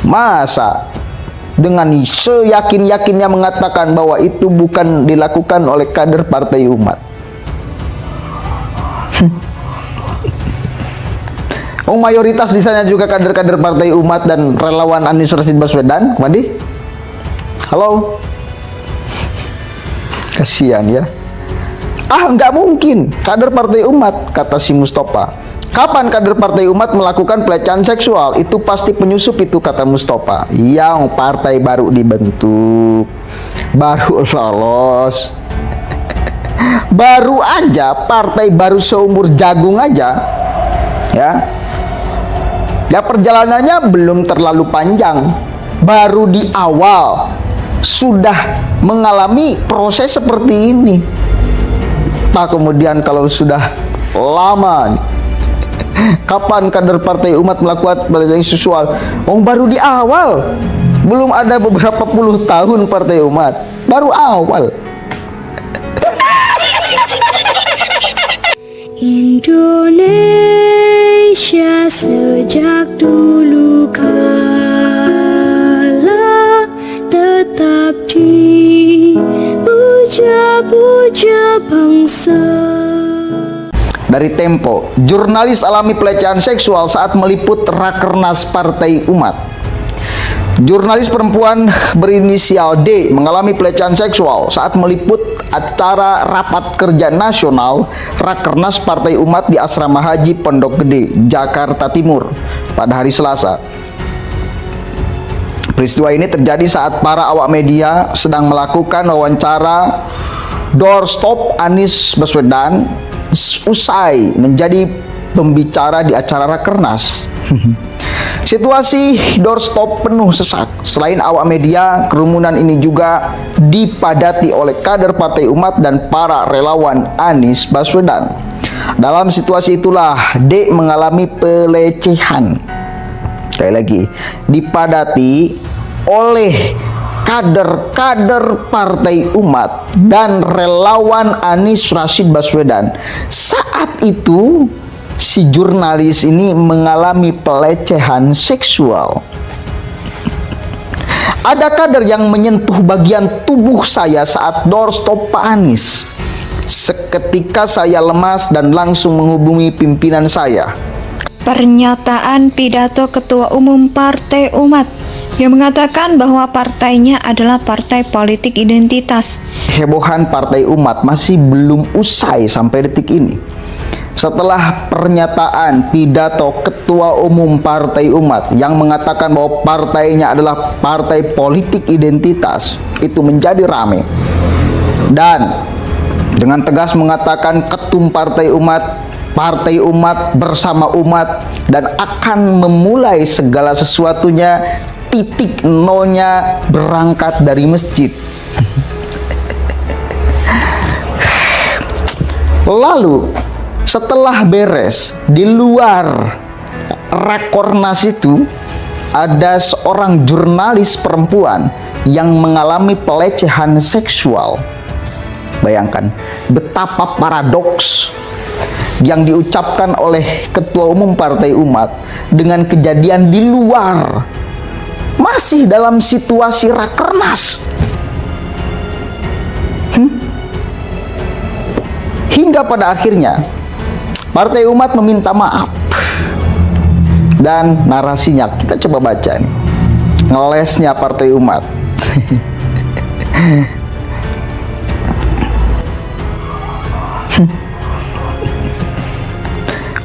Masa dengan seyakin-yakinnya mengatakan bahwa itu bukan dilakukan oleh kader Partai Umat? Oh, mayoritas di sana juga kader-kader Partai Umat dan relawan Anies Rashid Baswedan, Madi. Halo. Kasihan ya. Nggak mungkin kader Partai Umat, kata si Mustafa. Kapan kader Partai Umat melakukan pelecehan seksual? Itu pasti penyusup itu, kata Mustafa. Yang partai baru dibentuk, baru lolos. Baru aja, partai baru seumur jagung aja. Ya perjalanannya belum terlalu panjang. Baru di awal sudah mengalami proses seperti ini. Tak kemudian kalau sudah lama nih, kapan kader Partai Umat melakukan pelecehan seksual? Baru di awal. Belum ada beberapa puluh tahun Partai Umat. Baru awal. Indonesia sejak dulu kala tetap dipuja-puja bangsa. Dari Tempo, jurnalis alami pelecehan seksual saat meliput Rakernas Partai Umat. Jurnalis perempuan berinisial D mengalami pelecehan seksual saat meliput acara rapat kerja nasional Rakernas Partai Umat di Asrama Haji Pondok Gede, Jakarta Timur pada hari Selasa. Peristiwa ini terjadi saat para awak media sedang melakukan wawancara doorstop Anies Baswedan usai menjadi pembicara di acara Rakernas. Situasi doorstop penuh sesak. Selain awak media, kerumunan ini juga dipadati oleh kader Partai Umat dan para relawan Anies Baswedan. Dalam situasi itulah D mengalami pelecehan. Sekali lagi, dipadati oleh kader-kader Partai Umat dan relawan Anies Rashid Baswedan. Saat itu si jurnalis ini mengalami pelecehan seksual. Ada kader yang menyentuh bagian tubuh saya saat doorstop Pak Anies. Seketika saya lemas dan langsung menghubungi pimpinan saya. Pernyataan pidato Ketua Umum Partai Umat yang mengatakan bahwa partainya adalah partai politik identitas. Hebohan Partai Umat masih belum usai sampai detik ini. Setelah pernyataan pidato Ketua Umum Partai Umat yang mengatakan bahwa partainya adalah partai politik identitas, itu menjadi rame. Dan dengan tegas mengatakan ketum Partai Umat bersama umat dan akan memulai segala sesuatunya, titik nolnya berangkat dari masjid. Lalu setelah beres, di luar Rakornas itu ada seorang jurnalis perempuan yang mengalami pelecehan seksual. Bayangkan betapa paradoks yang diucapkan oleh Ketua Umum Partai Umat dengan kejadian di luar, masih dalam situasi Rakernas. Hingga pada akhirnya Partai Umat meminta maaf. Dan narasinya kita coba baca nih. Ngelesnya Partai Umat.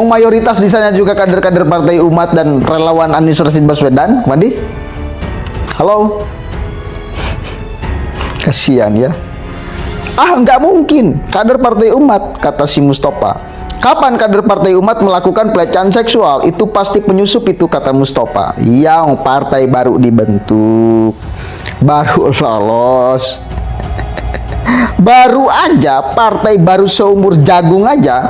Mayoritas di sana juga kader-kader Partai Umat dan relawan Anies Rashid Baswedan, Madi. Halo. Kasihan ya. Nggak mungkin kader Partai Umat, kata si Mustafa. Kapan kader Partai Umat melakukan pelecehan seksual? Itu pasti penyusup itu, kata Mustafa. Yang partai baru dibentuk, baru lolos. Baru aja, partai baru seumur jagung aja.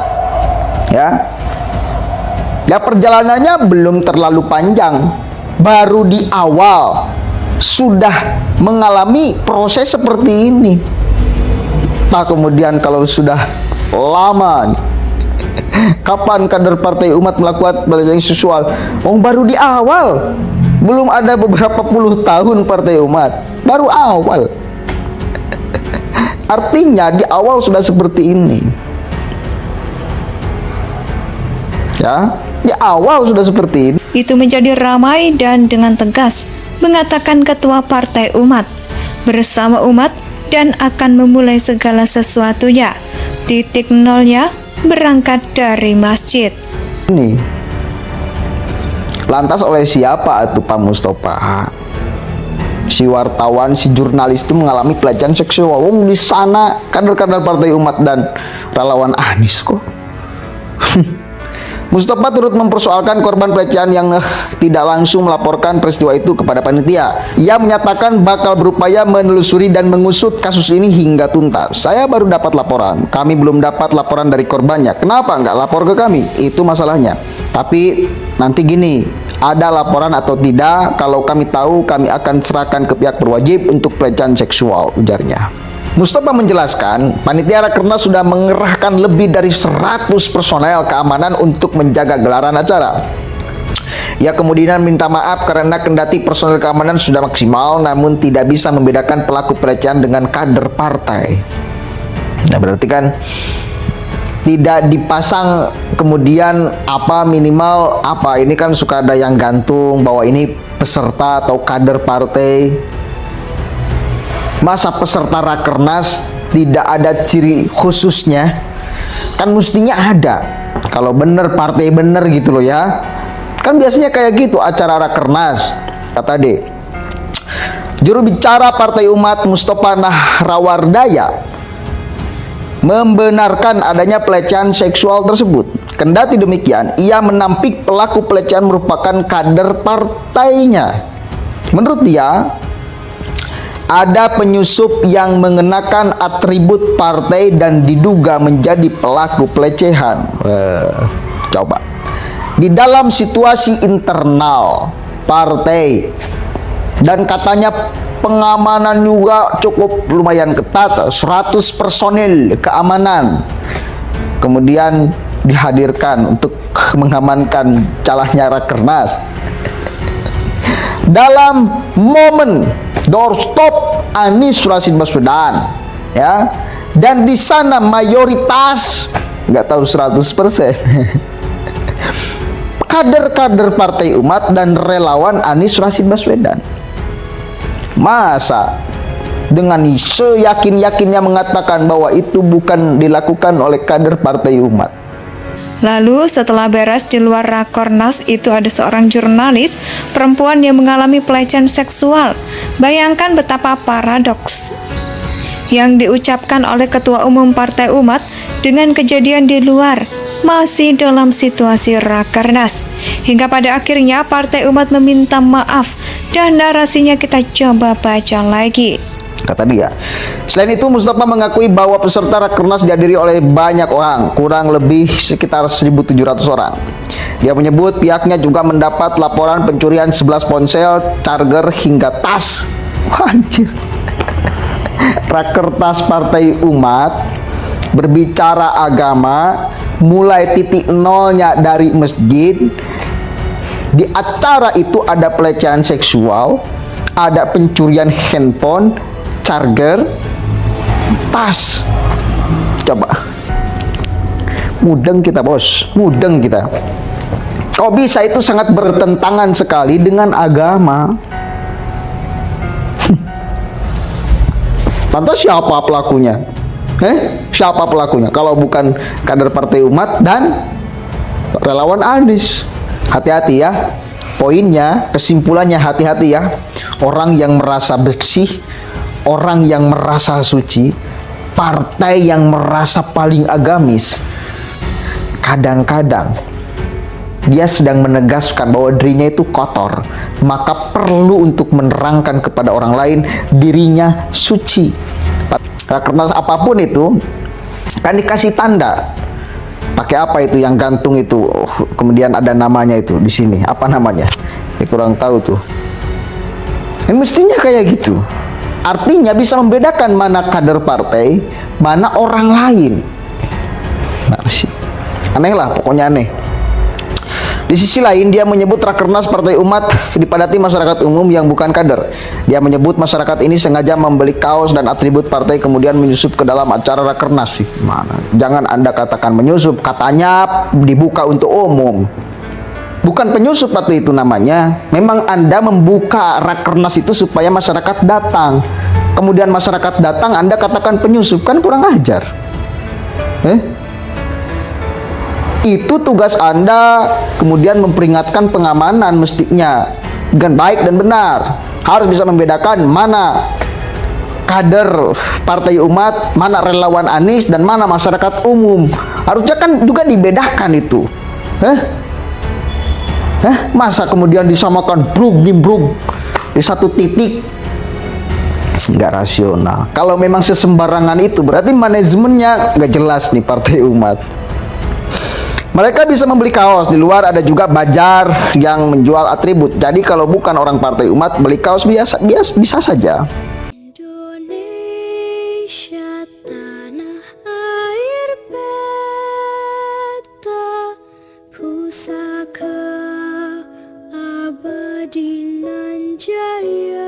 Ya perjalanannya belum terlalu panjang. Baru di awal sudah mengalami proses seperti ini. Tak kemudian kalau sudah lama nih, kapan kader Partai Umat melakukan pelecehan seksual? Baru di awal. Belum ada beberapa puluh tahun Partai Umat, baru awal. Artinya di awal sudah seperti ini. Ya, di awal sudah seperti ini. Itu menjadi ramai dan dengan tegas mengatakan ketua Partai Umat, bersama umat dan akan memulai segala sesuatunya. Titik nolnya berangkat dari masjid. Ini lantas oleh siapa itu Pak Mustafa? Si wartawan, si jurnalis itu mengalami pelecehan seksual. Di sana kader-kader Partai Umat dan relawan Anies kok. Mustafa turut mempersoalkan korban pelecehan yang tidak langsung melaporkan peristiwa itu kepada panitia. Ia menyatakan bakal berupaya menelusuri dan mengusut kasus ini hingga tuntas. Saya baru dapat laporan, kami belum dapat laporan dari korbannya. Kenapa nggak lapor ke kami? Itu masalahnya. Tapi nanti gini, ada laporan atau tidak, kalau kami tahu kami akan serahkan ke pihak berwajib untuk pelecehan seksual, ujarnya. Mustafa menjelaskan, panitia Rakernas sudah mengerahkan lebih dari 100 personel keamanan untuk menjaga gelaran acara. Ia kemudian minta maaf karena kendati personel keamanan sudah maksimal, namun tidak bisa membedakan pelaku pelecehan dengan kader partai. Nah, berarti kan tidak dipasang kemudian apa minimal apa, ini kan suka ada yang gantung bahwa ini peserta atau kader partai. Masa peserta Rakernas tidak ada ciri khususnya? Kan mestinya ada. Kalau bener partai bener gitu loh ya. Kan biasanya kayak gitu acara Rakernas. Kata D. Juru bicara Partai Umat Mustafa Nahrawardaya membenarkan adanya pelecehan seksual tersebut. Kendati demikian, ia menampik pelaku pelecehan merupakan kader partainya. Menurut dia, ada penyusup yang mengenakan atribut partai dan diduga menjadi pelaku pelecehan. Coba. Di dalam situasi internal partai dan katanya pengamanan juga cukup lumayan ketat, 100 personil keamanan kemudian dihadirkan untuk mengamankan calahnya Rakernas. Dalam momen doorstop Anies Rashid Baswedan, ya, dan di sana mayoritas, nggak tahu 100%, kader-kader Partai Umat dan relawan Anies Rashid Baswedan. Masa dengan seyakin-yakinnya mengatakan bahwa itu bukan dilakukan oleh kader Partai Umat? Lalu setelah beres di luar Rakornas itu ada seorang jurnalis perempuan yang mengalami pelecehan seksual. Bayangkan betapa paradoks yang diucapkan oleh Ketua Umum Partai Umat dengan kejadian di luar masih dalam situasi Rakernas. Hingga pada akhirnya Partai Umat meminta maaf dan narasinya kita coba baca lagi. Kata dia. Selain itu, Mustafa mengakui bahwa peserta Rakernas dihadiri oleh banyak orang, kurang lebih sekitar 1.700 orang. Dia menyebut pihaknya juga mendapat laporan pencurian 11 ponsel, charger hingga tas. Anjir. Rakernas Partai Umat berbicara agama, mulai titik nolnya dari masjid. Di acara itu ada pelecehan seksual, ada pencurian handphone, charger, tas. Coba. Mudeng kita, bos. Mudeng kita. Kok bisa itu sangat bertentangan sekali dengan agama? Lantas siapa pelakunya? Siapa pelakunya? Kalau bukan kader Partai Umat dan relawan Anies. Hati-hati ya. Poinnya, kesimpulannya hati-hati ya. Orang yang merasa bersih, orang yang merasa suci, partai yang merasa paling agamis, kadang-kadang dia sedang menegaskan bahwa dirinya itu kotor, maka perlu untuk menerangkan kepada orang lain dirinya suci. Rakernas apapun itu kan dikasih tanda. Pakai apa itu yang gantung itu? Kemudian ada namanya itu di sini. Apa namanya? Ya, kurang tahu tuh. Dan mestinya kayak gitu. Artinya bisa membedakan mana kader partai, mana orang lain. Nah, sih. Aneh lah, pokoknya aneh. Di sisi lain, dia menyebut Rakernas Partai Umat dipadati masyarakat umum yang bukan kader. Dia menyebut masyarakat ini sengaja membeli kaos dan atribut partai kemudian menyusup ke dalam acara Rakernas. Mana? Jangan Anda katakan menyusup, katanya dibuka untuk umum. Bukan penyusup atau itu namanya. Memang Anda membuka Rakernas itu supaya masyarakat datang. Kemudian masyarakat datang, Anda katakan penyusup, kan kurang ajar. Itu tugas Anda, kemudian memperingatkan pengamanan mestinya dengan baik dan benar. Harus bisa membedakan mana kader Partai Umat, mana relawan Anies, dan mana masyarakat umum. Harusnya kan juga dibedakan itu. Masa kemudian disamakan brug di satu titik? Nggak rasional. Kalau memang sesembarangan itu, berarti manajemennya nggak jelas nih Partai Umat. Mereka bisa membeli kaos, di luar ada juga bazar yang menjual atribut. Jadi kalau bukan orang Partai Umat, beli kaos biasa bisa saja. Indonesia tanah air beta, pusaka abadi nan jaya.